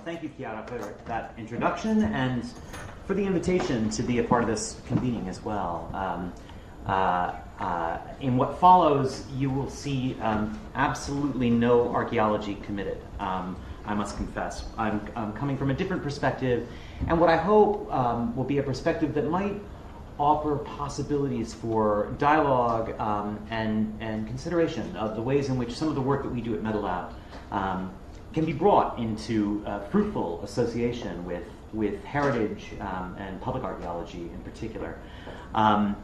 Thank you, Chiara, for that introduction and for the invitation to be a part of this convening as well. In what follows, you will see absolutely no archaeology committed, I must confess. I'm coming from a different perspective, and what I hope will be a perspective that might offer possibilities for dialogue and consideration of the ways in which some of the work that we do at MetaLab can be brought into fruitful association with heritage and public archaeology in particular. And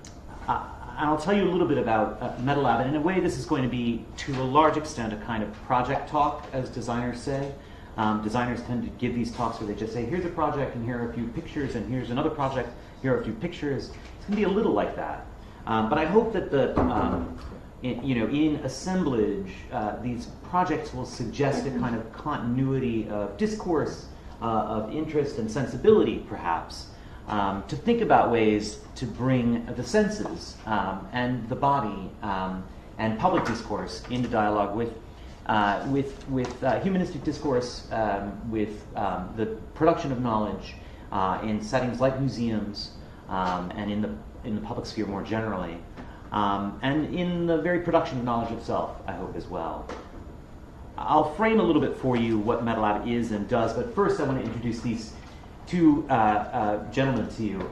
I'll tell you a little bit about MetaLab, and in a way this is going to be, to a large extent, a kind of project talk, as designers say. Designers tend to give these talks where they just say, here's a project, and here are a few pictures, and here's another project, here are a few pictures. It's going to be a little like that. But I hope that in assemblage, these projects will suggest a kind of continuity of discourse, of interest and sensibility, perhaps, to think about ways to bring the senses and the body and public discourse into dialogue with humanistic discourse, with the production of knowledge in settings like museums and in the public sphere more generally, and in the very production of knowledge itself, I hope, as well. I'll frame a little bit for you what MetaLab is and does, but first I want to introduce these two gentlemen to you,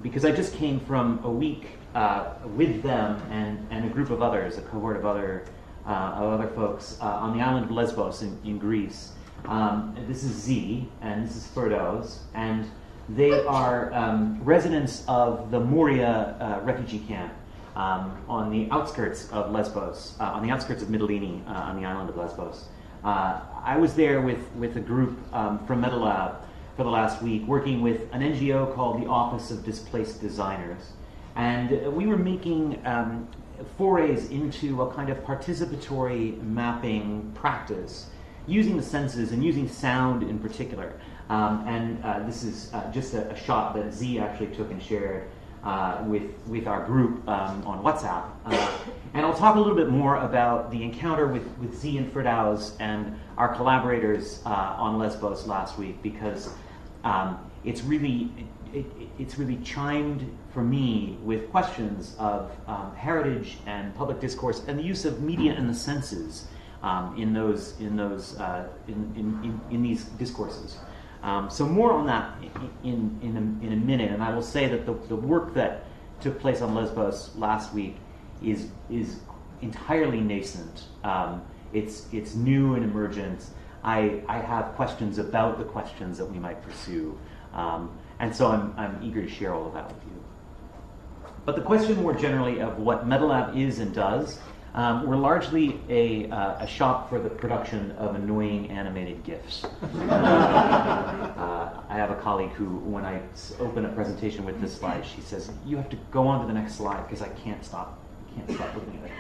because I just came from a week with them and a group of others, a cohort of other folks on the island of Lesbos in Greece. This is Z, and this is Ferdoz, and they are residents of the Moria refugee camp on the outskirts of Lesbos, on the outskirts of Mytilene, on the island of Lesbos. I was there with a group from MetaLab for the last week, working with an NGO called the Office of Displaced Designers. And we were making forays into a kind of participatory mapping practice, using the senses and using sound in particular. This is just a shot that Z actually took and shared with our group on WhatsApp. And I'll talk a little bit more about the encounter with Z and Ferdoz and our collaborators on Lesbos last week, because it's really chimed for me with questions of heritage and public discourse and the use of media and the senses in these discourses. So more on that in a minute, and I will say that the work that took place on Lesbos last week is entirely nascent. It's new and emergent. I have questions about the questions that we might pursue, and so I'm eager to share all of that with you. But the question more generally of what MetaLab is and does, we're largely a shop for the production of annoying animated GIFs. I have a colleague who, when I open a presentation with this slide, she says, "You have to go on to the next slide because I can't stop looking at it."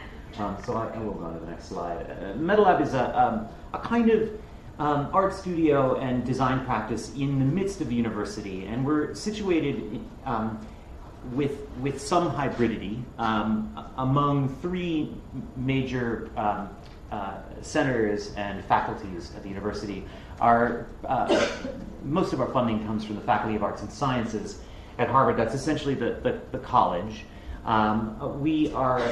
So I will go on to the next slide. MetaLab is a kind of art studio and design practice in the midst of the university, and we're situated with some hybridity among three major centers and faculties at the university. Most of our funding comes from the Faculty of Arts and Sciences at Harvard. That's essentially the college. We are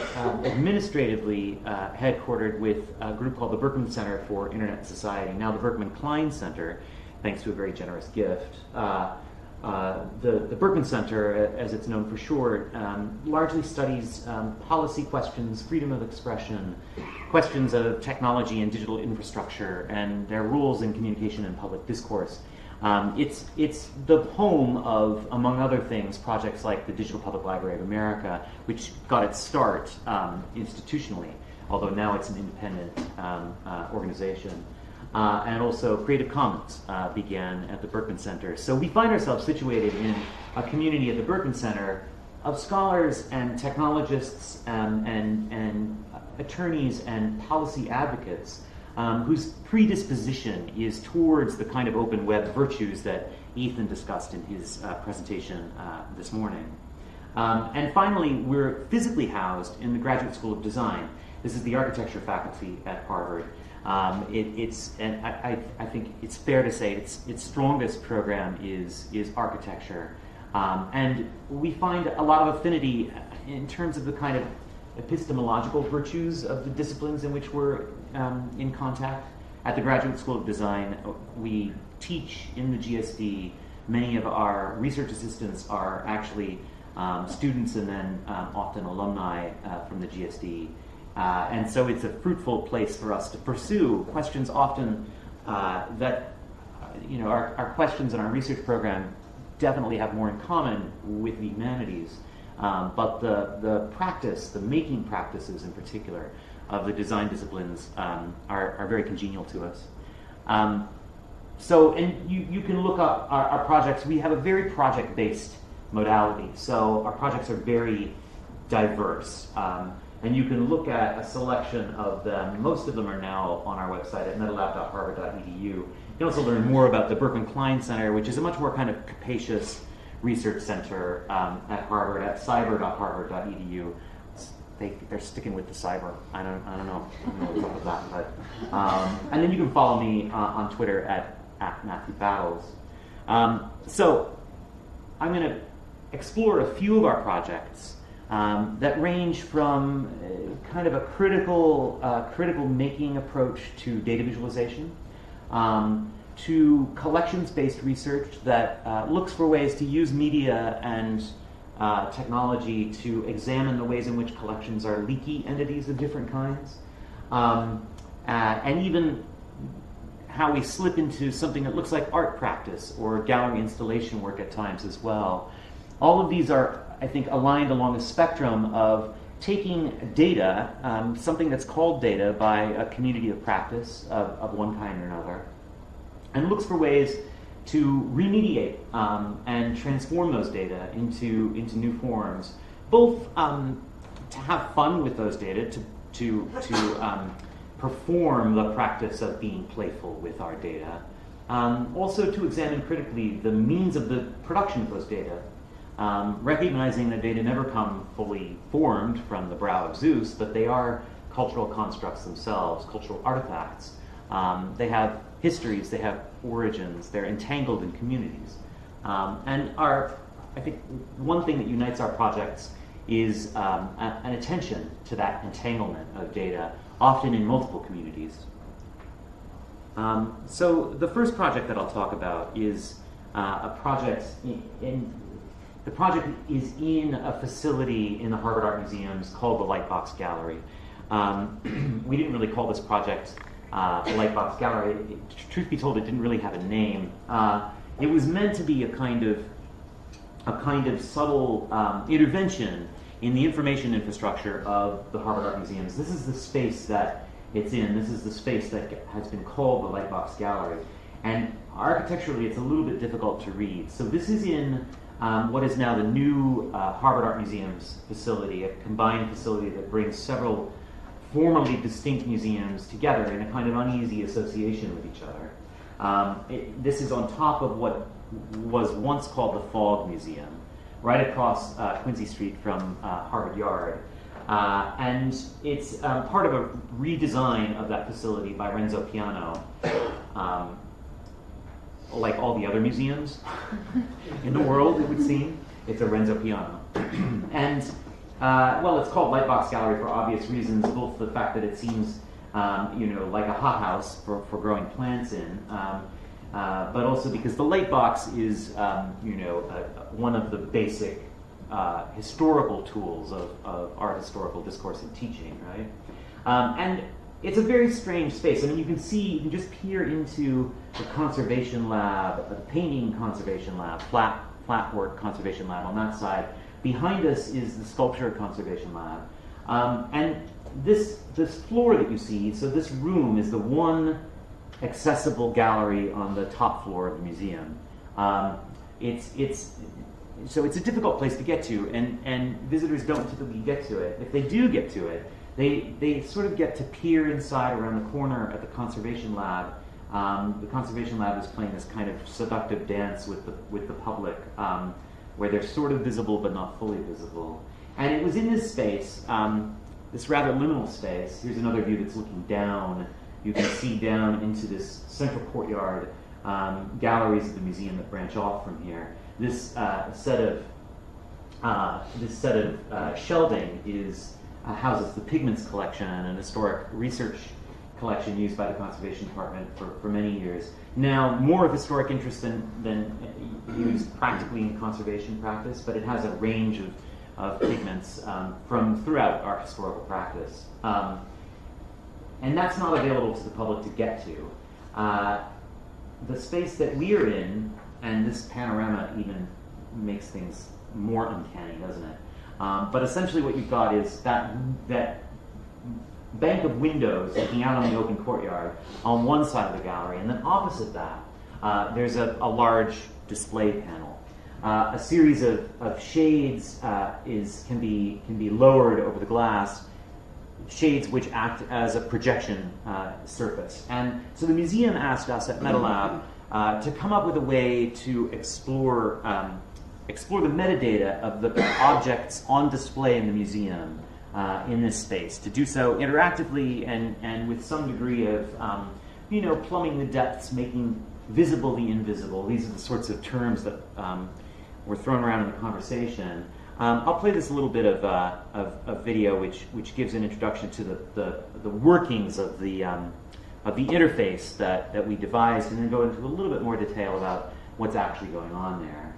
administratively headquartered with a group called the Berkman Center for Internet Society, now the Berkman Center, thanks to a very generous gift. The Berkman Center, as it's known for short, largely studies policy questions, freedom of expression, questions of technology and digital infrastructure, and their roles in communication and public discourse. It's the home of, among other things, projects like the Digital Public Library of America, which got its start institutionally, although now it's an independent organization. And also Creative Commons began at the Berkman Center. So we find ourselves situated in a community at the Berkman Center of scholars and technologists and attorneys and policy advocates whose predisposition is towards the kind of open web virtues that Ethan discussed in his presentation this morning. And finally, we're physically housed in the Graduate School of Design. This is the architecture faculty at Harvard. And I think it's fair to say its strongest program is architecture, and we find a lot of affinity in terms of the kind of epistemological virtues of the disciplines in which we're in contact. At the Graduate School of Design, we teach in the GSD. Many of our research assistants are actually students and then often alumni from the GSD. And so it's a fruitful place for us to pursue questions often that, our questions in our research program definitely have more in common with the humanities. But the practice, the making practices in particular, of the design disciplines are very congenial to us. And you can look up our projects. We have a very project-based modality, so our projects are very diverse. And you can look at a selection of them. Most of them are now on our website at metalab.harvard.edu. You can also learn more about the Berkman Center, which is a much more kind of capacious research center at Harvard, at cyber.harvard.edu. They're sticking with the cyber. I don't know what's up with that. But, and then you can follow me on Twitter at Matthew Battles. So I'm going to explore a few of our projects that range from kind of a critical making approach to data visualization, to collections-based research that looks for ways to use media and technology to examine the ways in which collections are leaky entities of different kinds, and even how we slip into something that looks like art practice or gallery installation work at times as well. All of these are, I think, aligned along a spectrum of taking data, something that's called data by a community of practice of one kind or another, and looks for ways to remediate and transform those data into new forms, both to have fun with those data, to perform the practice of being playful with our data, also to examine critically the means of the production of those data, recognizing that data never come fully formed from the brow of Zeus, but they are cultural constructs themselves, cultural artifacts. They have histories, they have origins, they're entangled in communities. And I think one thing that unites our projects is an attention to that entanglement of data, often in multiple communities. So the first project that I'll talk about is a project the project is in a facility in the Harvard Art Museums called the Lightbox Gallery. We didn't really call this project the Lightbox Gallery. Truth be told, it didn't really have a name. It was meant to be a kind of subtle intervention in the information infrastructure of the Harvard Art Museums. This is the space that it's in. This is the space that has been called the Lightbox Gallery. And architecturally, it's a little bit difficult to read. So this is in what is now the new Harvard Art Museums facility, a combined facility that brings several formerly distinct museums together in a kind of uneasy association with each other. This is on top of what was once called the Fogg Museum, right across Quincy Street from Harvard Yard. And it's part of a redesign of that facility by Renzo Piano. Like all the other museums in the world, it would seem, it's a Renzo Piano. And, well, it's called Lightbox Gallery for obvious reasons, both the fact that it seems, like a hothouse for growing plants in, but also because the lightbox is, one of the basic historical tools of art historical discourse and teaching, right? And it's a very strange space. I mean, you can just peer into the conservation lab, the painting conservation lab, flat work conservation lab on that side. Behind us is the sculpture conservation lab. And this floor that you see, so this room is the one accessible gallery on the top floor of the museum. So it's a difficult place to get to, and visitors don't typically get to it. If they do get to it, they sort of get to peer inside around the corner at the conservation lab. The conservation lab is playing this kind of seductive dance with the public, where they're sort of visible but not fully visible. And it was in this space, this rather liminal space. Here's another view that's looking down you can see down into this central courtyard galleries of the museum that branch off from here. This set of shelving houses the pigments collection, an historic research collection used by the Conservation Department for many years. Now, more of historic interest than used practically in conservation practice, but it has a range of pigments from throughout our historical practice. And that's not available to the public to get to. The space that we're in, and this panorama even makes things more uncanny, doesn't it? But essentially what you've got is that bank of windows looking out on the open courtyard on one side of the gallery, and then opposite that, there's a large display panel. A series of shades can be lowered over the glass, shades which act as a projection surface. And so the museum asked us at MetaLab to come up with a way to explore the metadata of the objects on display in the museum in this space, to do so interactively and with some degree of plumbing the depths, making visible the invisible. These are the sorts of terms that were thrown around in the conversation. I'll play this a little bit of video which gives an introduction to the workings of the interface that we devised, and then go into a little bit more detail about what's actually going on there.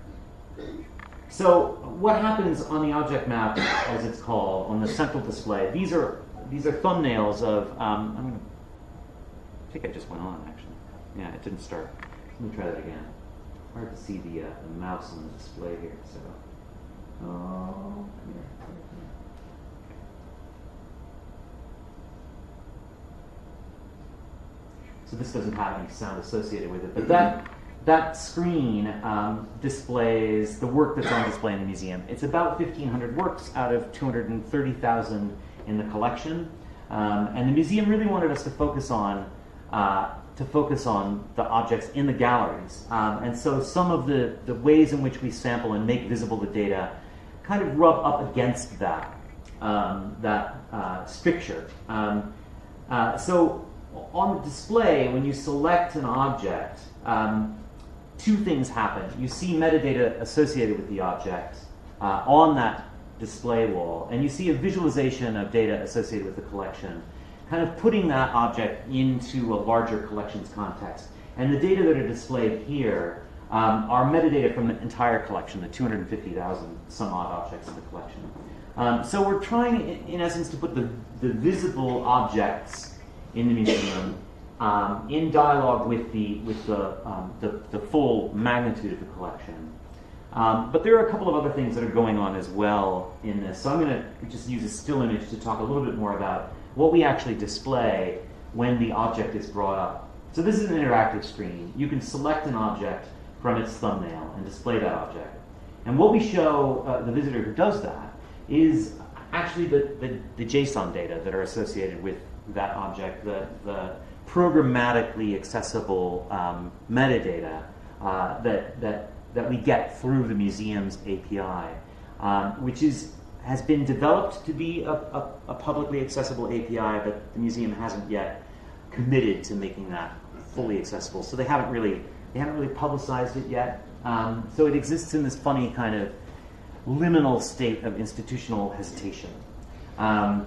So what happens on the object map, as it's called, on the central display? These are thumbnails of. I think I just went on actually. Yeah, it didn't start. Let me try that again. Hard to see the mouse on the display here. So. Oh, here. So this doesn't have any sound associated with it, but that screen displays the work that's on display in the museum. It's about 1,500 works out of 230,000 in the collection, and the museum really wanted us to focus on the objects in the galleries. And so some of the ways in which we sample and make visible the data kind of rub up against that stricture. So on the display, when you select an object, two things happen. You see metadata associated with the object on that display wall, and you see a visualization of data associated with the collection, kind of putting that object into a larger collections context. And the data that are displayed here are metadata from the entire collection, the 250,000 some odd objects in the collection. So we're trying, in essence, to put the visible objects in the museum in dialogue with the full magnitude of the collection. But there are a couple of other things that are going on as well in this. So I'm going to just use a still image to talk a little bit more about what we actually display when the object is brought up. So this is an interactive screen. You can select an object from its thumbnail and display that object. And what we show the visitor who does that is actually the JSON data that are associated with that object, the programmatically accessible metadata that we get through the museum's API, which has been developed to be a publicly accessible API, but the museum hasn't yet committed to making that fully accessible. So they haven't really publicized it yet. So it exists in this funny kind of liminal state of institutional hesitation. But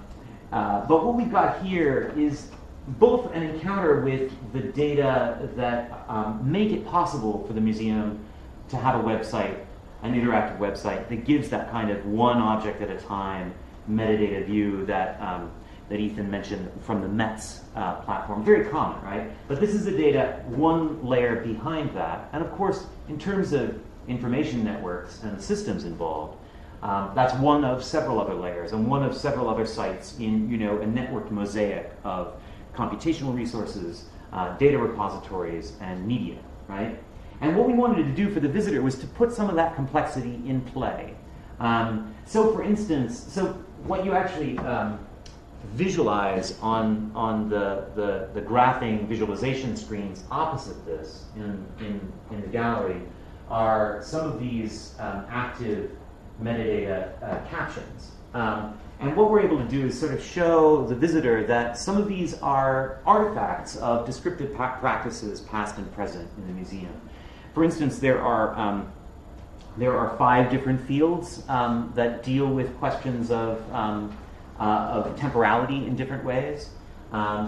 what we've got here is both an encounter with the data that make it possible for the museum to have a website, an interactive website that gives that kind of one object at a time metadata view that Ethan mentioned from the METS platform. Very common, right? But this is the data one layer behind that. And of course, in terms of information networks and the systems involved, that's one of several other layers and one of several other sites in a networked mosaic of computational resources, data repositories, and media, right? And what we wanted to do for the visitor was to put some of that complexity in play. So for instance, what you actually visualize on the graphing visualization screens opposite this in the gallery are some of these active metadata captions. And what we're able to do is sort of show the visitor that some of these are artifacts of descriptive practices past and present in the museum. For instance, there are 5 different fields that deal with questions of temporality in different ways.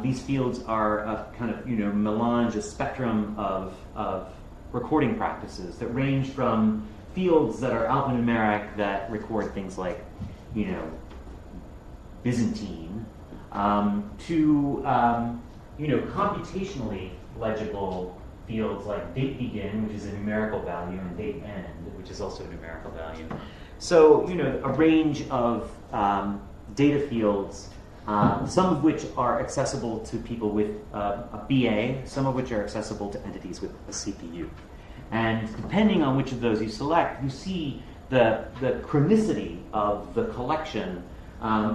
These fields are a kind of melange, a spectrum of recording practices that range from fields that are alphanumeric that record things like Byzantine to computationally legible fields like date begin, which is a numerical value, and date end, which is also a numerical value. So a range of data fields, some of which are accessible to people with a BA, some of which are accessible to entities with a CPU. And depending on which of those you select, you see the chronicity of the collection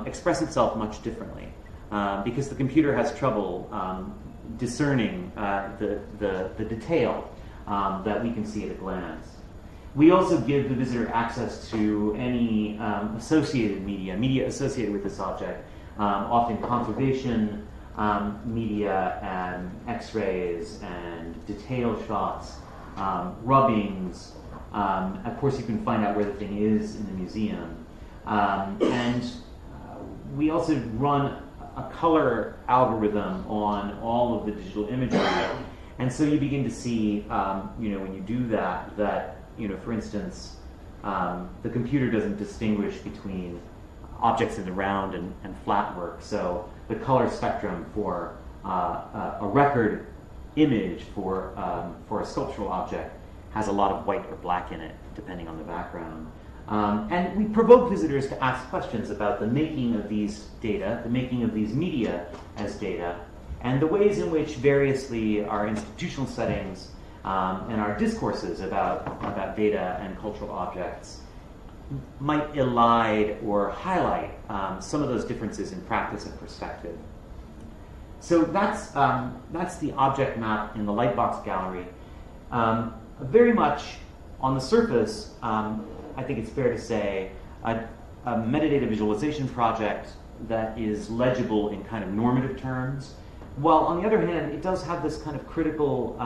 express itself much differently, because the computer has trouble discerning the detail that we can see at a glance. We also give the visitor access to any associated media associated with this object, often conservation media and X-rays and detail shots, rubbings. Of course, you can find out where the thing is in the museum. And we also run a color algorithm on all of the digital imagery. And so you begin to see, when you do that, for instance, the computer doesn't distinguish between objects in the round and flat work. So the color spectrum for a record image for a sculptural object has a lot of white or black in it, depending on the background. And we provoke visitors to ask questions about the making of these data, the making of these media as data, and the ways in which variously our institutional settings and our discourses about data and cultural objects might elide or highlight some of those differences in practice and perspective. So that's the object map in the Lightbox Gallery. Very much on the surface, I think it's fair to say, a metadata visualization project that is legible in kind of normative terms, while on the other hand, it does have this kind of critical,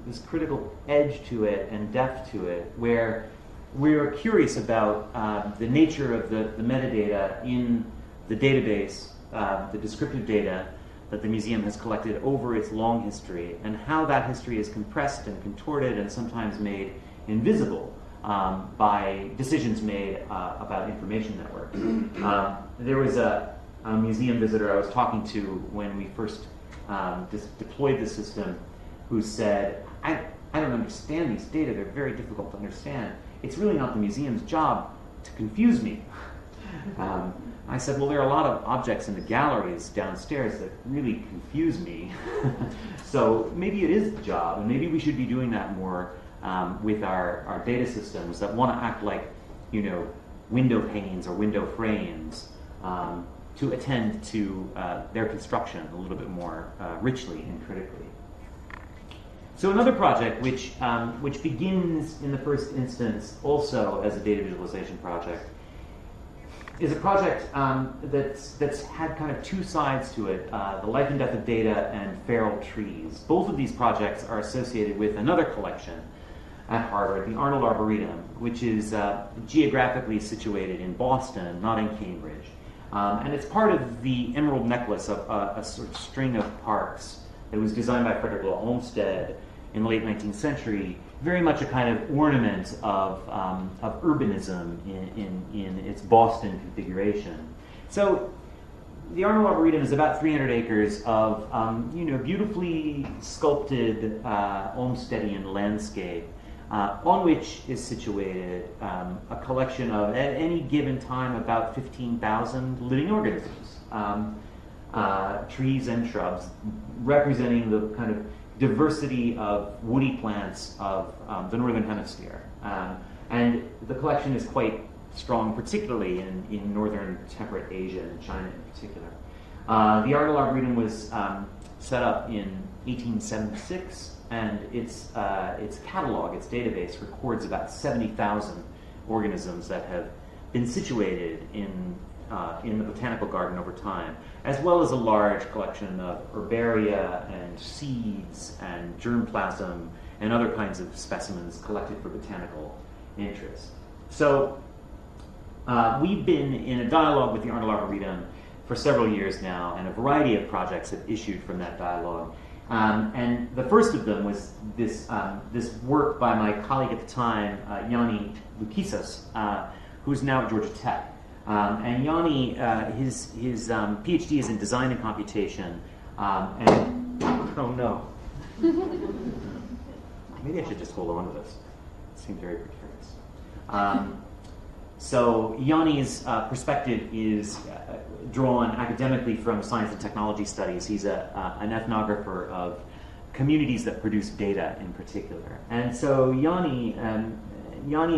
this critical edge to it and depth to it, where we're curious about the nature of the metadata in the database, the descriptive data that the museum has collected over its long history, and how that history is compressed and contorted and sometimes made invisible by decisions made about information networks. There was a museum visitor I was talking to when we first deployed the system who said, I don't understand these data, they're very difficult to understand. It's really not the museum's job to confuse me. I said, well, there are a lot of objects in the galleries downstairs that really confuse me. So maybe it is the job, and maybe we should be doing that more with our data systems that want to act like, window panes or window frames to attend to their construction a little bit more richly and critically. So another project which begins in the first instance also as a data visualization project is a project that's had kind of two sides to it, the life and death of data and feral trees. Both of these projects are associated with another collection at Harvard, the Arnold Arboretum, which is geographically situated in Boston, not in Cambridge. And it's part of the Emerald Necklace, of a sort of string of parks that was designed by Frederick Law Olmsted in the late 19th century, very much a kind of ornament of urbanism in its Boston configuration. So the Arnold Arboretum is about 300 acres of beautifully sculpted Olmstedian landscape, on which is situated a collection of, at any given time, about 15,000 living organisms, trees and shrubs, representing the kind of diversity of woody plants of the Northern Hemisphere. And the collection is quite strong, particularly in northern temperate Asia and China in particular. The Arnold Arboretum was set up in 1876, and its catalog, its database, records about 70,000 organisms that have been situated in the botanical garden over time, as well as a large collection of herbaria and seeds and germplasm and other kinds of specimens collected for botanical interest. So we've been in a dialogue with the Arnold Arboretum for several years now, and a variety of projects have issued from that dialogue. And the first of them was this work by my colleague at the time, Yanni Loukissas, who's now at Georgia Tech. And Yanni, his PhD is in design and computation. And oh no, maybe I should just hold on to this. It seems very precarious. So Yanni's perspective is drawn academically from science and technology studies. He's an ethnographer of communities that produce data in particular. And so Yanni and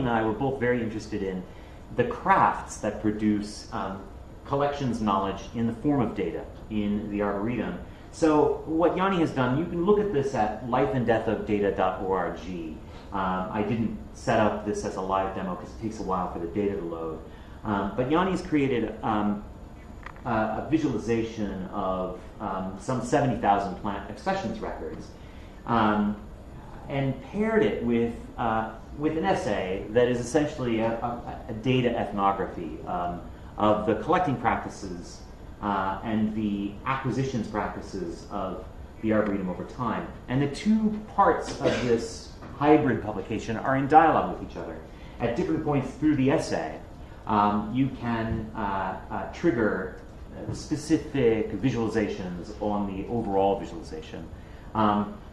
I were both very interested in the crafts that produce collections knowledge in the form of data in the Arboretum. So what Yanni has done, you can look at this at lifeanddeathofdata.org. I didn't set up this as a live demo because it takes a while for the data to load. But Yanni's created a visualization of some 70,000 plant accessions records and paired it with an essay that is essentially a data ethnography of the collecting practices and the acquisitions practices of the Arboretum over time. And the two parts of this hybrid publication are in dialogue with each other. At different points through the essay, you can trigger specific visualizations on the overall visualization.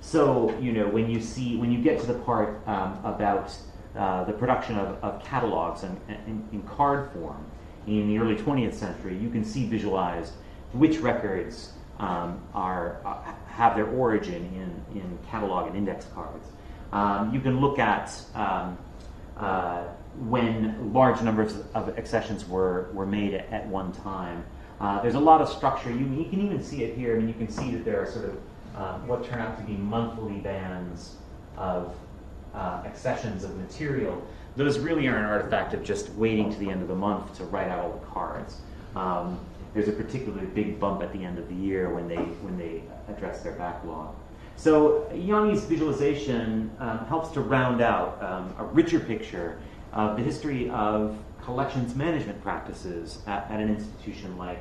So, when you get to the part about the production of catalogs in card form in the early 20th century, you can see visualized which records have their origin in catalog and index cards. You can look at when large numbers of accessions were made at one time. There's a lot of structure. You can even see it here. I mean, you can see that there are sort of what turn out to be monthly bands of accessions of material. Those really are an artifact of just waiting to the end of the month to write out all the cards. There's a particularly big bump at the end of the year when they address their backlog. So Yanni's visualization helps to round out a richer picture of the history of collections management practices at an institution like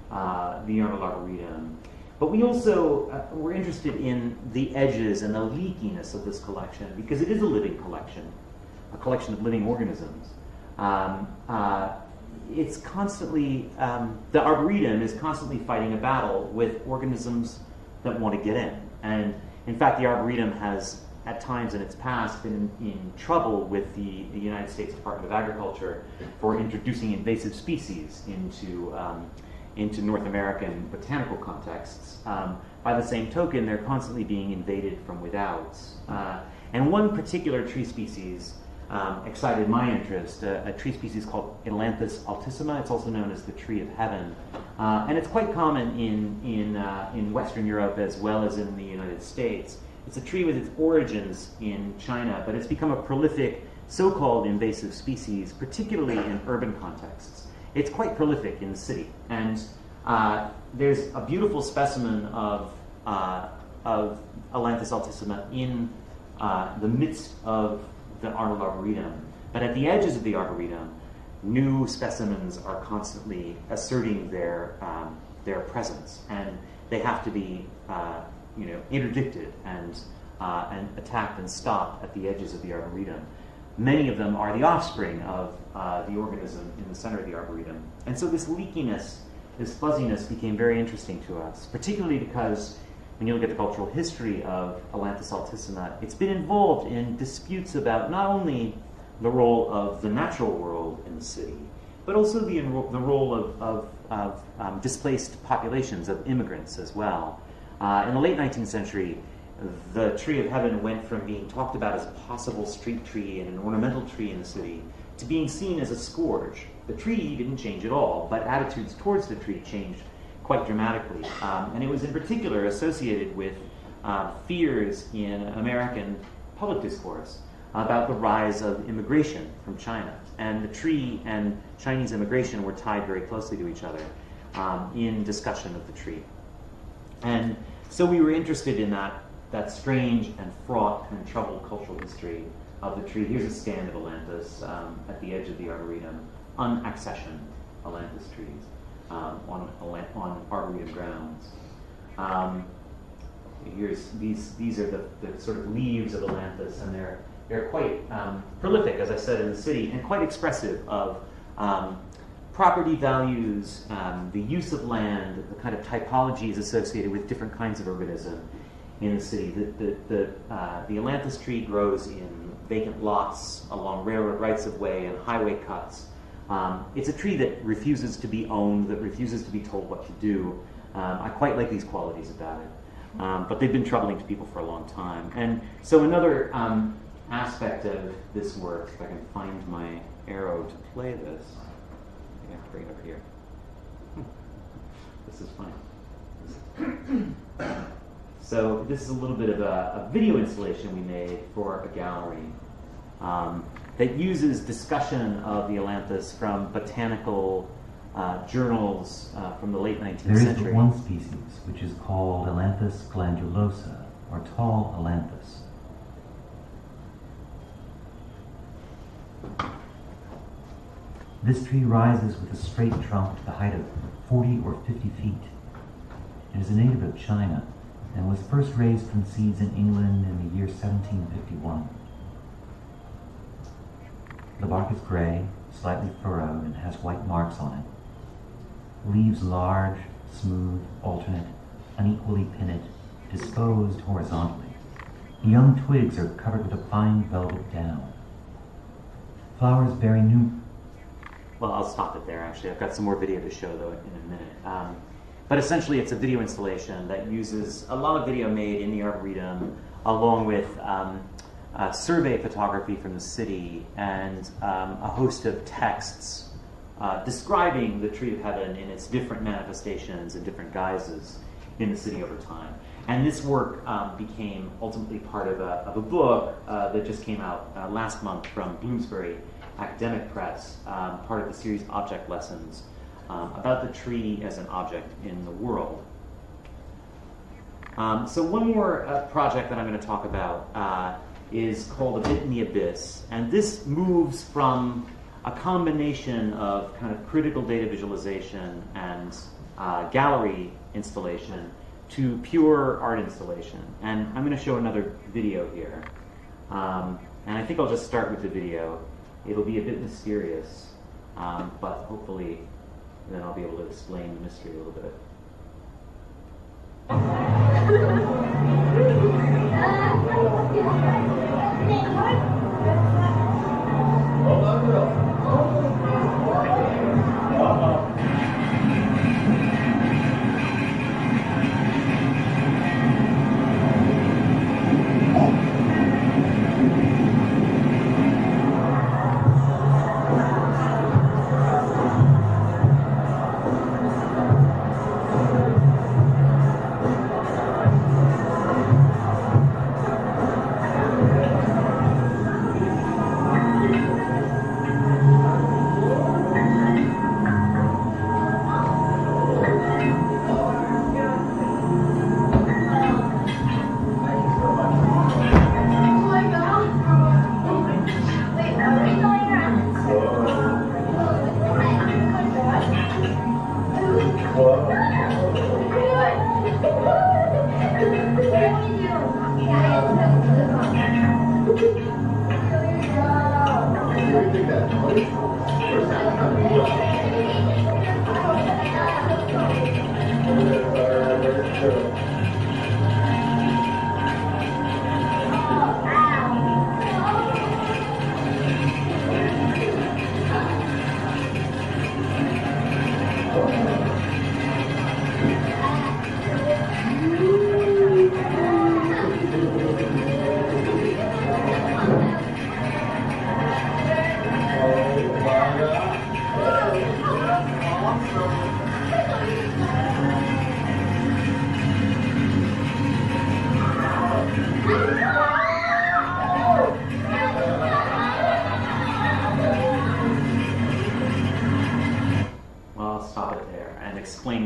the Arnold Arboretum. But we also were interested in the edges and the leakiness of this collection because it is a living collection, a collection of living organisms. It's constantly, the Arboretum is constantly fighting a battle with organisms that want to get in. And in fact, the Arboretum has, at times in its past, been in trouble with the United States Department of Agriculture for introducing invasive species into North American botanical contexts. By the same token, they're constantly being invaded from without. And one particular tree species excited my interest, a tree species called Atlantis altissima. It's also known as the tree of heaven. And it's quite common in Western Europe as well as in the United States. It's a tree with its origins in China, but it's become a prolific so-called invasive species, particularly in urban contexts. It's quite prolific in the city. And there's a beautiful specimen of Atlantis altissima in the midst of the Arnold Arboretum. But at the edges of the Arboretum, new specimens are constantly asserting their presence, and they have to be interdicted and attacked and stopped at the edges of the Arboretum. Many of them are the offspring of the organism in the center of the Arboretum. And so this leakiness, this fuzziness became very interesting to us, particularly because when you look at the cultural history of Atlantis altissima, it's been involved in disputes about not only the role of the natural world in the city, but also the role of displaced populations, of immigrants as well. In the late 19th century, the tree of heaven went from being talked about as a possible street tree and an ornamental tree in the city to being seen as a scourge. The tree didn't change at all, but attitudes towards the tree changed quite dramatically. And it was in particular associated with fears in American public discourse about the rise of immigration from China. And the tree and Chinese immigration were tied very closely to each other in discussion of the tree. And so we were interested in that strange and fraught and troubled cultural history of the tree. Here's a stand of Atlantis at the edge of the Arboretum, unaccessioned Atlantis trees on Arboretum grounds. These are the sort of leaves of Atlantis, and they're quite prolific, as I said, in the city, and quite expressive of property values, the use of land, the kind of typologies associated with different kinds of urbanism in the city. The Atlantis tree grows in vacant lots along railroad rights-of-way and highway cuts. It's a tree that refuses to be owned, that refuses to be told what to do. I quite like these qualities about it. But they've been troubling to people for a long time. And so another aspect of this work, if I can find my arrow to play this, I have to bring it over here. This is fun. So this is a little bit of a video installation we made for a gallery that uses discussion of the Atlantis from botanical journals from the late 19th century. There is one species which is called Atlantis glandulosa, or tall Atlantis. This tree rises with a straight trunk to the height of 40 or 50 feet. It is a native of China and was first raised from seeds in England in the year 1751. The bark is gray, slightly furrowed, and has white marks on it. Leaves large, smooth, alternate, unequally pinnate, disposed horizontally. The young twigs are covered with a fine velvet down. Flowers bearing new... Well, I'll stop it there, actually. I've got some more video to show, though, in a minute. But essentially, it's a video installation that uses a lot of video made in the Arboretum, along with survey photography from the city and a host of texts describing the Tree of Heaven in its different manifestations and different guises in the city over time. And this work became ultimately part of a book that just came out last month from Bloomsbury Academic Press, part of the series Object Lessons, about the tree as an object in the world. So one more project that I'm going to talk about is called A Bit in the Abyss. And this moves from a combination of kind of critical data visualization and gallery installation to pure art installation. And I'm going to show another video here. And I think I'll just start with the video. It'll be a bit mysterious, but hopefully then I'll be able to explain the mystery a little bit.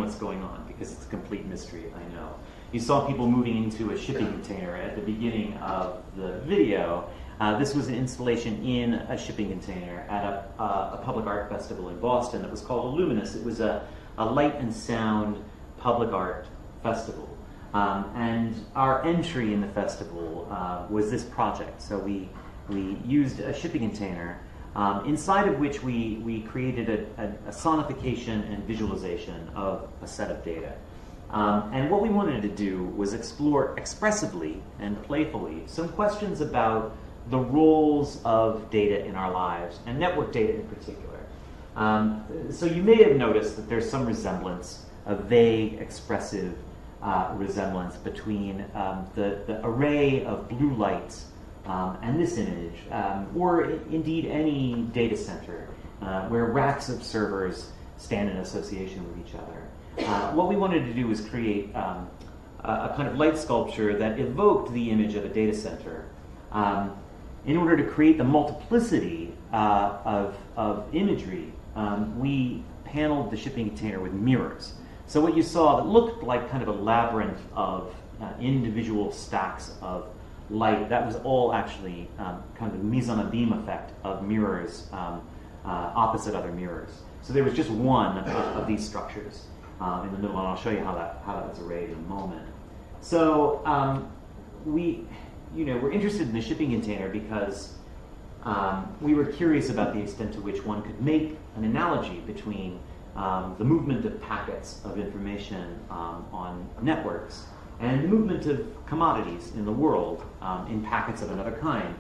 what's going on because it's a complete mystery, I know. You saw people moving into a shipping container at the beginning of the video. This was an installation in a shipping container at a public art festival in Boston that was called Illuminous. It was a light and sound public art festival. And our entry in the festival was this project. So we used a shipping container inside of which we created a sonification and visualization of a set of data. And what we wanted to do was explore expressively and playfully some questions about the roles of data in our lives, and network data in particular. So you may have noticed that there's some resemblance, a vague, expressive resemblance between the array of blue lights and this image, or indeed any data center where racks of servers stand in association with each other. What we wanted to do was create a kind of light sculpture that evoked the image of a data center in order to create the multiplicity of imagery. We paneled the shipping container with mirrors. So what you saw that looked like kind of a labyrinth of individual stacks of light, that was all actually kind of a mise en abîme effect of mirrors opposite other mirrors. So there was just one of these structures in the middle, and I'll show you how that was arrayed in a moment. So we're interested in the shipping container because we were curious about the extent to which one could make an analogy between the movement of packets of information on networks and the movement of commodities in the world in packets of another kind.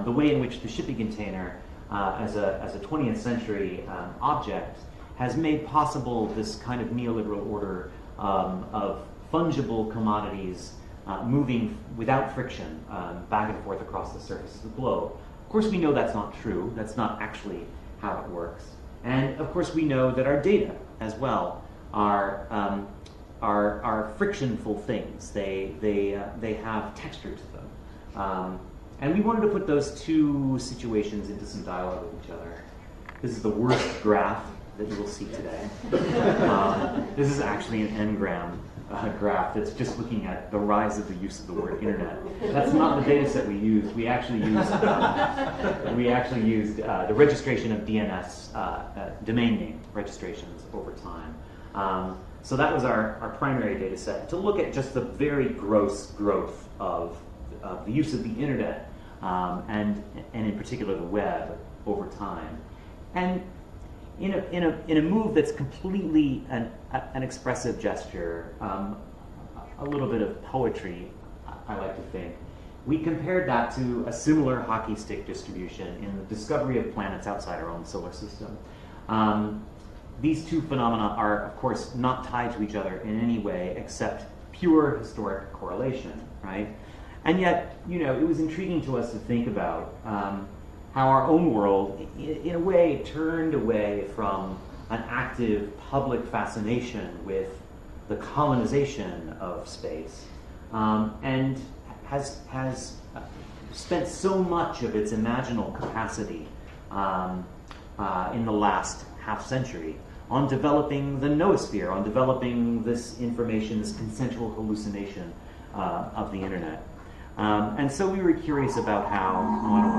The way in which the shipping container, as a 20th century object, has made possible this kind of neoliberal order of fungible commodities moving without friction back and forth across the surface of the globe. Of course, we know that's not true. That's not actually how it works. And of course, we know that our data as well are frictionful things. They have texture to them. And we wanted to put those two situations into some dialogue with each other. This is the worst graph that you will see today. This is actually an n-gram graph that's just looking at the rise of the use of the word internet. That's not the data set we used. We actually used the registration of DNS domain name registrations over time. So that was our primary data set, to look at just the very gross growth of the use of the internet and in particular the web over time. And in a move that's completely an expressive gesture, a little bit of poetry, I like to think, we compared that to a similar hockey stick distribution in the discovery of planets outside our own solar system. These two phenomena are, of course, not tied to each other in any way except pure historic correlation, right? And yet, it was intriguing to us to think about how our own world, in a way, turned away from an active public fascination with the colonization of space, and has spent so much of its imaginal capacity in the last half century on developing the noosphere, on developing this information, this consensual hallucination of the internet. And so we were curious about how, I don't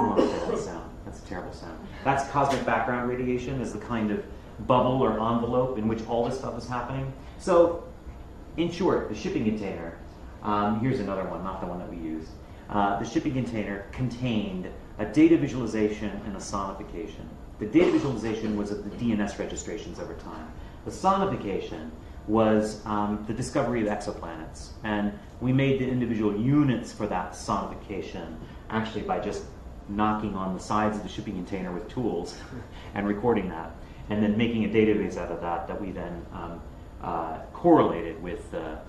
want to play that sound. That's a terrible sound. That's cosmic background radiation, is the kind of bubble or envelope in which all this stuff is happening. So, in short, the shipping container, here's another one, not the one that we used. The shipping container contained a data visualization and a sonification. The data visualization was of the DNS registrations over time. The sonification was the discovery of exoplanets. And we made the individual units for that sonification actually by just knocking on the sides of the shipping container with tools and recording that, and then making a database out of that we then correlated with the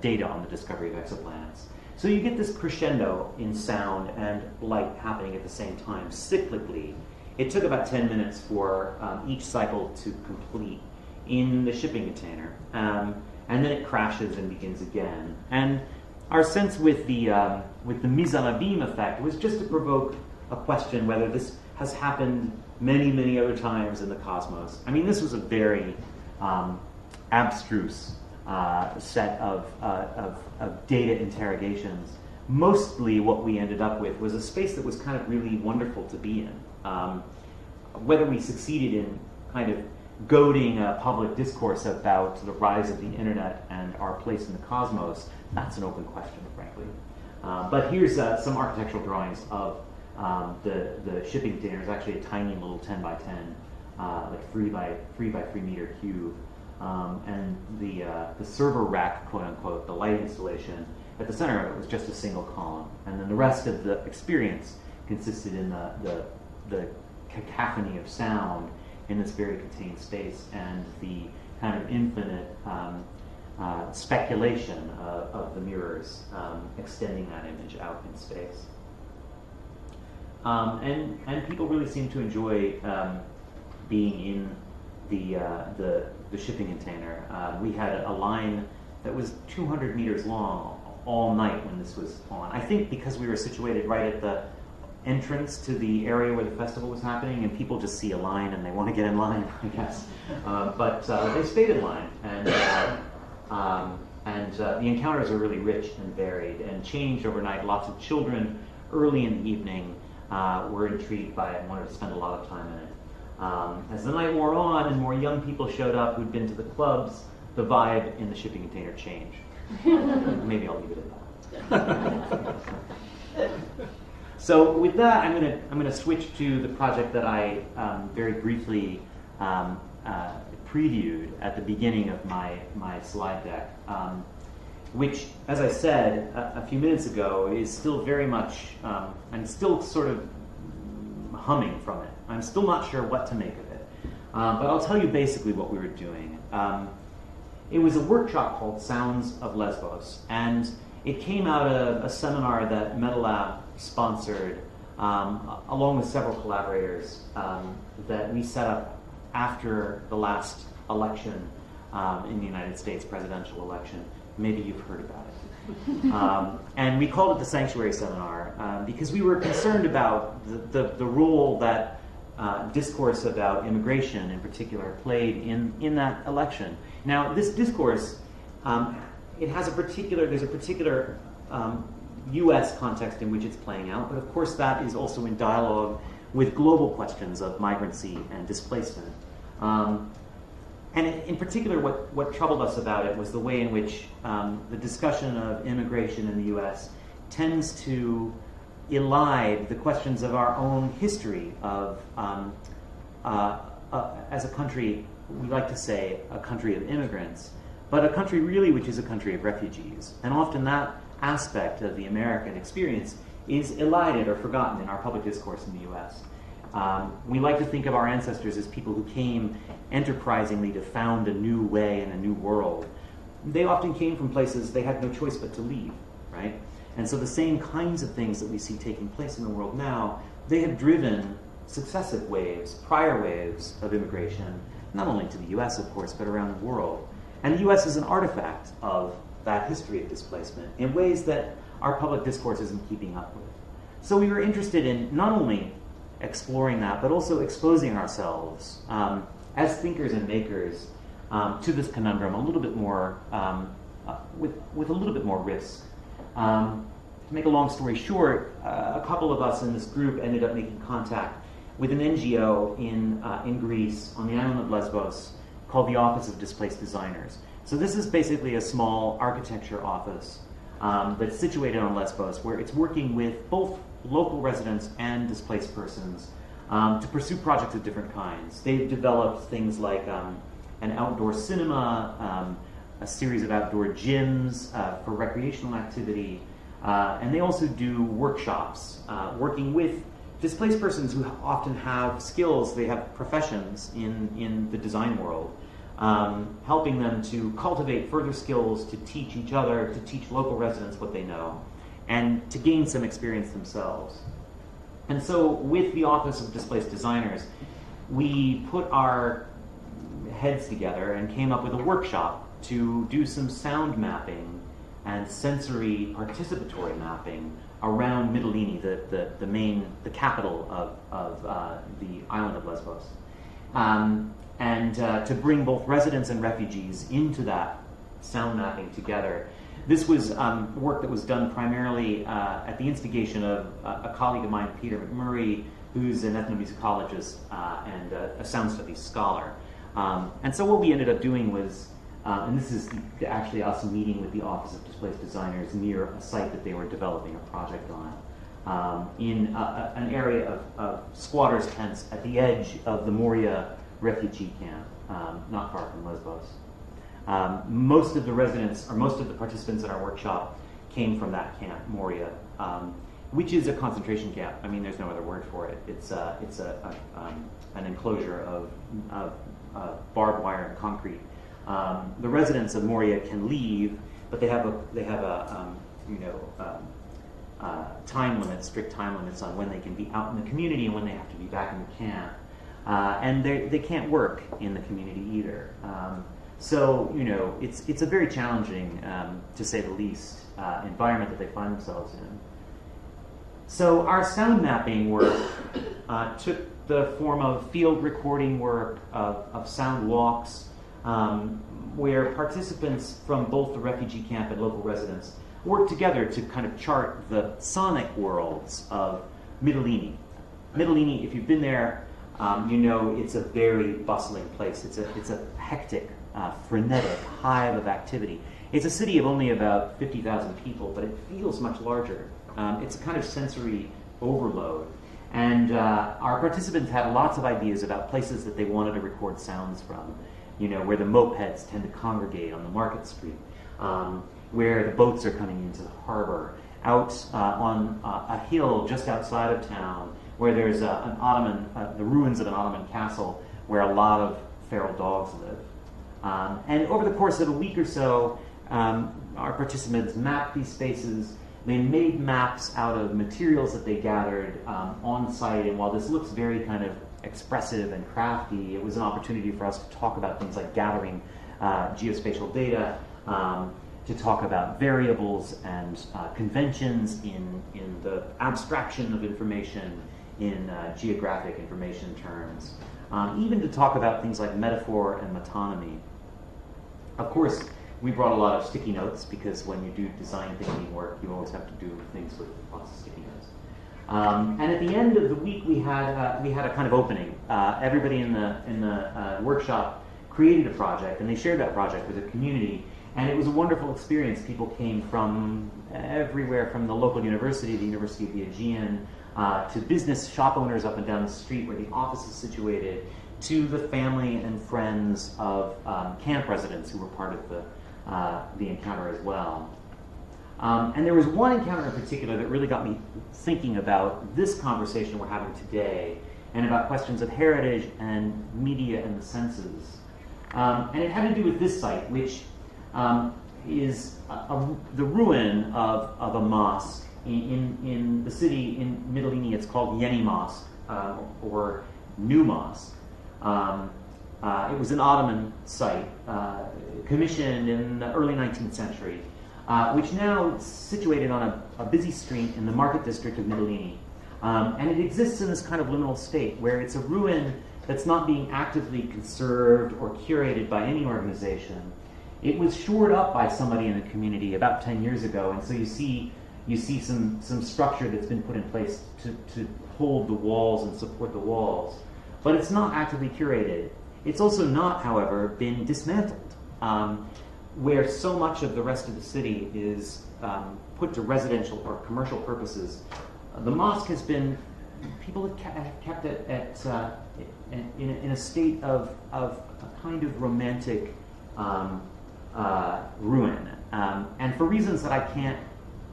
data on the discovery of exoplanets. So you get this crescendo in sound and light happening at the same time, cyclically. It took about 10 minutes for each cycle to complete in the shipping container, and then it crashes and begins again. And our sense with the mise en abîme effect was just to provoke a question whether this has happened many, many other times in the cosmos. I mean, this was a very abstruse set of data interrogations. Mostly what we ended up with was a space that was kind of really wonderful to be in. Whether we succeeded in kind of goading a public discourse about the rise of the internet and our place in the cosmos, that's an open question, frankly. But here's some architectural drawings of the shipping container. It's actually a tiny little 10 by 10, like 3 by 3 meter cube. And the server rack, quote unquote, the light installation, at the center of it was just a single column. And then the rest of the experience consisted in the cacophony of sound in this very contained space and the kind of infinite speculation of the mirrors extending that image out in space. And people really seem to enjoy being in the shipping container. We had a line that was 200 meters long all night when this was on. I think because we were situated right at the entrance to the area where the festival was happening, and people just see a line and they want to get in line, I guess. But they stayed in line, and the encounters are really rich and varied and changed overnight. Lots of children early in the evening were intrigued by it and wanted to spend a lot of time in it. As the night wore on and more young people showed up who'd been to the clubs, the vibe in the shipping container changed. Maybe I'll leave it at that. So with that, I'm gonna switch to the project that I very briefly previewed at the beginning of my slide deck, which, as I said a few minutes ago, is still very much, I'm still sort of humming from it. I'm still not sure what to make of it. But I'll tell you basically what we were doing. It was a workshop called Sounds of Lesbos, and it came out of a seminar that MetaLab sponsored, along with several collaborators, that we set up after the last election in the United States, presidential election. Maybe you've heard about it. And we called it the Sanctuary Seminar because we were concerned about the role that discourse about immigration in particular played in that election. Now, this discourse, there's a particular U.S. context in which it's playing out, but of course that is also in dialogue with global questions of migrancy and displacement. And in particular, what troubled us about it was the way in which the discussion of immigration in the U.S. tends to elide the questions of our own history of, as a country, we like to say a country of immigrants, but a country really which is a country of refugees. And often that aspect of the American experience is elided or forgotten in our public discourse in the U.S. We like to think of our ancestors as people who came enterprisingly to found a new way and a new world. They often came from places they had no choice but to leave, right? And so the same kinds of things that we see taking place in the world now, they have driven successive waves, prior waves of immigration, not only to the U.S., of course, but around the world. And the U.S. is an artifact of that history of displacement in ways that our public discourse isn't keeping up with. So we were interested in not only exploring that, but also exposing ourselves as thinkers and makers to this conundrum a little bit more, with a little bit more risk. To make a long story short, a couple of us in this group ended up making contact with an NGO in Greece on the island of Lesbos called the Office of Displaced Designers. So this is basically a small architecture office that's situated on Lesbos, where it's working with both local residents and displaced persons to pursue projects of different kinds. They've developed things like an outdoor cinema, a series of outdoor gyms for recreational activity, and they also do workshops working with displaced persons who often have skills, they have professions in the design world, helping them to cultivate further skills, to teach each other, to teach local residents what they know, and to gain some experience themselves. And so with the Office of Displaced Designers, we put our heads together and came up with a workshop to do some sound mapping and sensory participatory mapping around Mytilene, the capital of the island of Lesbos, and to bring both residents and refugees into that sound mapping together. This was work that was done primarily at the instigation of a colleague of mine, Peter McMurray, who's an ethnomusicologist and a sound studies scholar. And so what we ended up doing was, and this is actually us meeting with the Office of Displaced Designers near a site that they were developing a project on, in an area of squatters' tents at the edge of the Moria refugee camp, not far from Lesbos. Most of the residents, or most of the participants in our workshop, came from that camp, Moria, which is a concentration camp. I mean, there's no other word for it. It's an enclosure of barbed wire and concrete. The residents of Moria can leave, but they have time limits, strict time limits on when they can be out in the community and when they have to be back in the camp. And they can't work in the community either. So, it's a very challenging, to say the least, environment that they find themselves in. So our sound mapping work took the form of field recording work, of sound walks, where participants from both the refugee camp and local residents worked together to kind of chart the sonic worlds of Mytilene. Mytilene, if you've been there, it's a very bustling place. It's a hectic, frenetic hive of activity. It's a city of only about 50,000 people, but it feels much larger. It's a kind of sensory overload. And our participants had lots of ideas about places that they wanted to record sounds from, where the mopeds tend to congregate on the market street, where the boats are coming into the harbor, out on a hill just outside of town, where there's the ruins of an Ottoman castle where a lot of feral dogs live. And over the course of a week or so, our participants mapped these spaces. They made maps out of materials that they gathered on site, and while this looks very kind of expressive and crafty, it was an opportunity for us to talk about things like gathering geospatial data, to talk about variables and conventions in the abstraction of information, in geographic information terms, even to talk about things like metaphor and metonymy. Of course, we brought a lot of sticky notes, because when you do design thinking work, you always have to do things with lots of sticky notes. And at the end of the week, we had a kind of opening. Everybody in the workshop created a project, and they shared that project with the community. And it was a wonderful experience. People came from everywhere, from the local university, the University of the Aegean, to business shop owners up and down the street where the office is situated, to the family and friends of camp residents who were part of the encounter as well. And there was one encounter in particular that really got me thinking about this conversation we're having today, and about questions of heritage and media and the senses. And it had to do with this site, which is the ruin of a mosque in the city in Mytilene. It's called Yeni Mosque, or New Mosque. It was an Ottoman site, commissioned in the early 19th century, which now is situated on a busy street in the market district of Mytilene. And it exists in this kind of liminal state, where it's a ruin that's not being actively conserved or curated by any organization. It was shored up by somebody in the community about 10 years ago, and so you see some structure that's been put in place to hold the walls and support the walls. But it's not actively curated. It's also not, however, been dismantled, where so much of the rest of the city is put to residential or commercial purposes. The mosque has been, people have kept it in a state of a kind of romantic ruin. And for reasons that I can't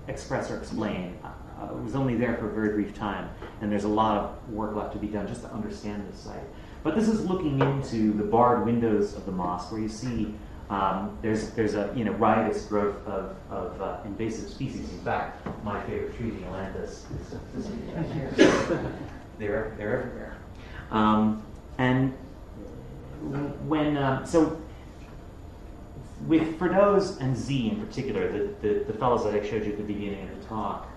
express or explain, I was only there for a very brief time, and there's a lot of work left to be done just to understand this site. But this is looking into the barred windows of the mosque, where you see there's a riotous growth of invasive species. In fact, my favorite tree, the Atlantis, is they're everywhere. And when so with Firdows and Z in particular, the fellows that I showed you at the beginning of the talk,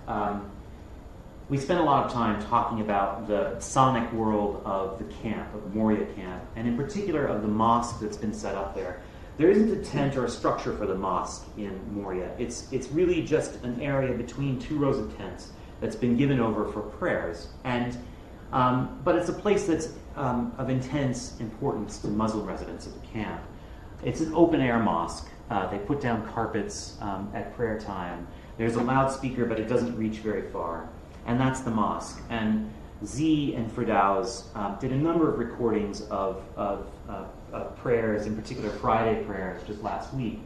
we spent a lot of time talking about the sonic world of the camp, of Moria camp, and in particular of the mosque that's been set up there. There isn't a tent or a structure for the mosque in Moria. It's really just an area between two rows of tents that's been given over for prayers. And but it's a place that's of intense importance to Muslim residents of the camp. It's an open-air mosque. They put down carpets at prayer time. There's a loudspeaker, but it doesn't reach very far. And that's the mosque. And Z and Firdaus did a number of recordings of prayers, in particular Friday prayers, just last week,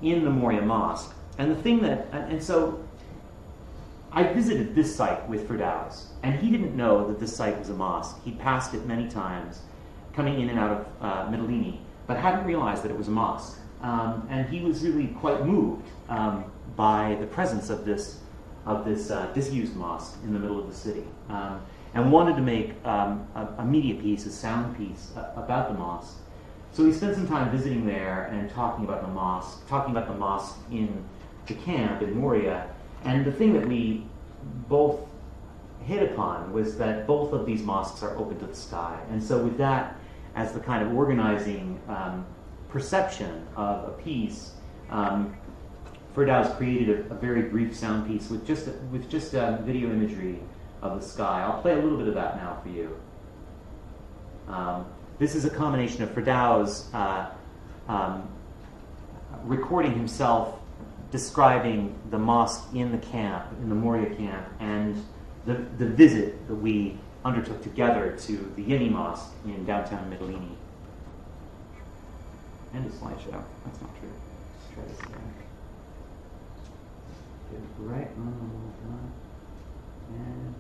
in the Moria Mosque. And the thing that, and so I visited this site with Firdaus, and he didn't know that this site was a mosque. He passed it many times, coming in and out of Medellini, but hadn't realized that it was a mosque. And he was really quite moved by the presence of this disused mosque in the middle of the city, and wanted to make a media piece, a sound piece about the mosque. So we spent some time visiting there and talking about the mosque in the camp in Moria. And the thing that we both hit upon was that both of these mosques are open to the sky. And so with that as the kind of organizing perception of a piece, Firdaus created a very brief sound piece with just video imagery of the sky. I'll play a little bit of that now for you. This is a combination of Firdaus recording himself describing the mosque in the camp, in the Moria camp, and the visit that we undertook together to the Yeni Mosque in downtown Medellini. And a slideshow. That's not true. Let's try this again. Right on. And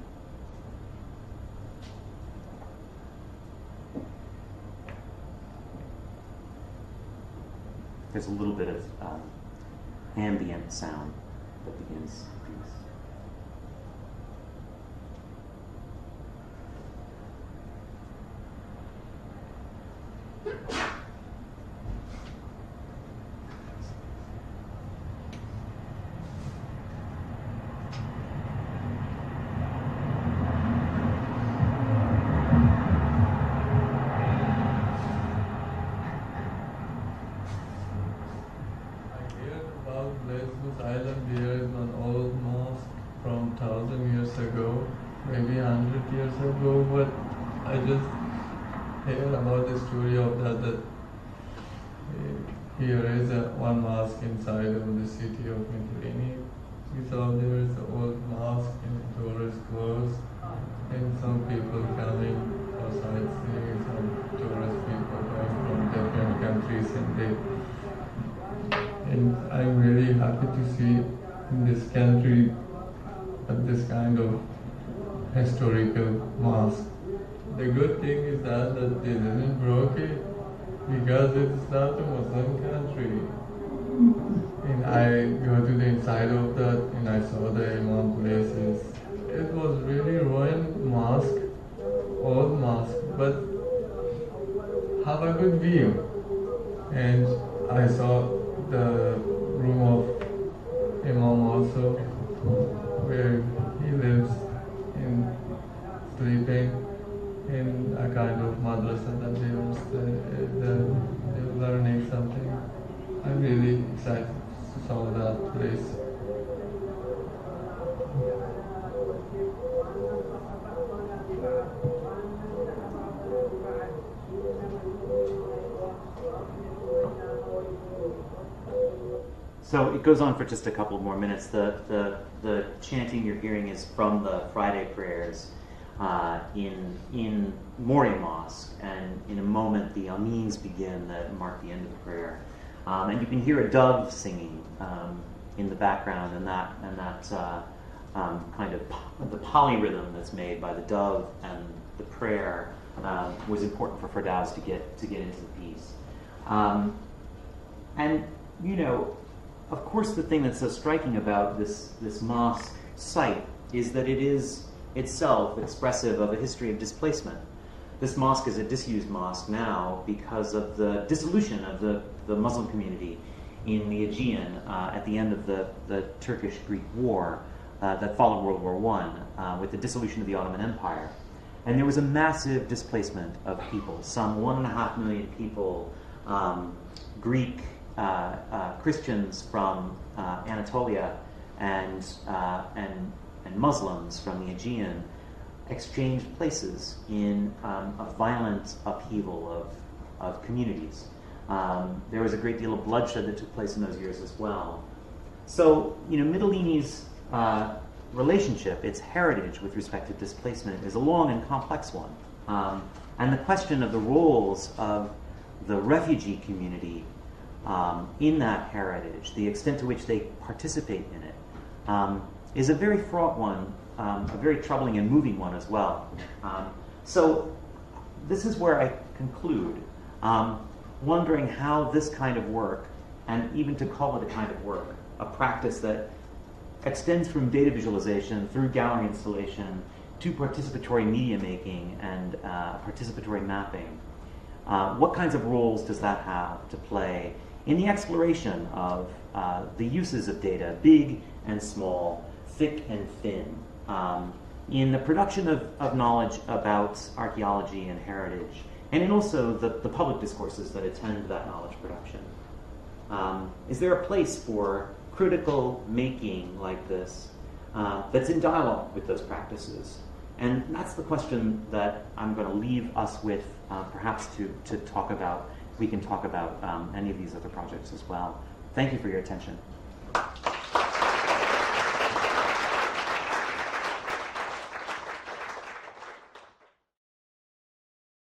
there's a little bit of ambient sound that begins the piece. Here is one mosque inside of the city of Medellini. We saw there is an old mosque and tourist clothes, and some people coming for sightseeing, some tourist people coming from different countries, and I'm really happy to see in this country this kind of historical mosque. The good thing is that they didn't broke it, because it's not a Muslim country. And I go to the inside of that and I saw the Imam places. It was really ruined mosque, old mosque, but have a good view. And I saw the room of Imam also, where he lives and sleeping in a kind of madrasa that they're learning something. I'm really excited to saw that place. So it goes on for just a couple more minutes. The chanting you're hearing is from the Friday prayers in Moria Mosque, and in a moment the Amins begin that mark the end of the prayer, and you can hear a dove singing in the background, and that kind of the polyrhythm that's made by the dove and the prayer was important for Firdaus to get into the piece, and you know, of course, the thing that's so striking about this mosque site is that it is itself expressive of a history of displacement. This mosque is a disused mosque now because of the dissolution of the Muslim community in the Aegean at the end of the Turkish-Greek War. that followed World War I with the dissolution of the Ottoman Empire. And there was a massive displacement of people, some 1.5 million people, Greek Christians from Anatolia and Muslims from the Aegean exchanged places in a violent upheaval of communities. There was a great deal of bloodshed that took place in those years as well. So, Mytilene's relationship, its heritage with respect to displacement, is a long and complex one. And the question of the roles of the refugee community in that heritage, the extent to which they participate in it, is a very fraught one, a very troubling and moving one as well. So this is where I conclude, wondering how this kind of work, and even to call it a kind of work, a practice that extends from data visualization through gallery installation to participatory media making and participatory mapping. What kinds of roles does that have to play in the exploration of the uses of data, big and small, thick and thin, in the production of knowledge about archaeology and heritage, and in also the public discourses that attend that knowledge production? Is there a place for critical making like this that's in dialogue with those practices? And that's the question that I'm going to leave us with, perhaps to talk about. We can talk about any of these other projects as well. Thank you for your attention.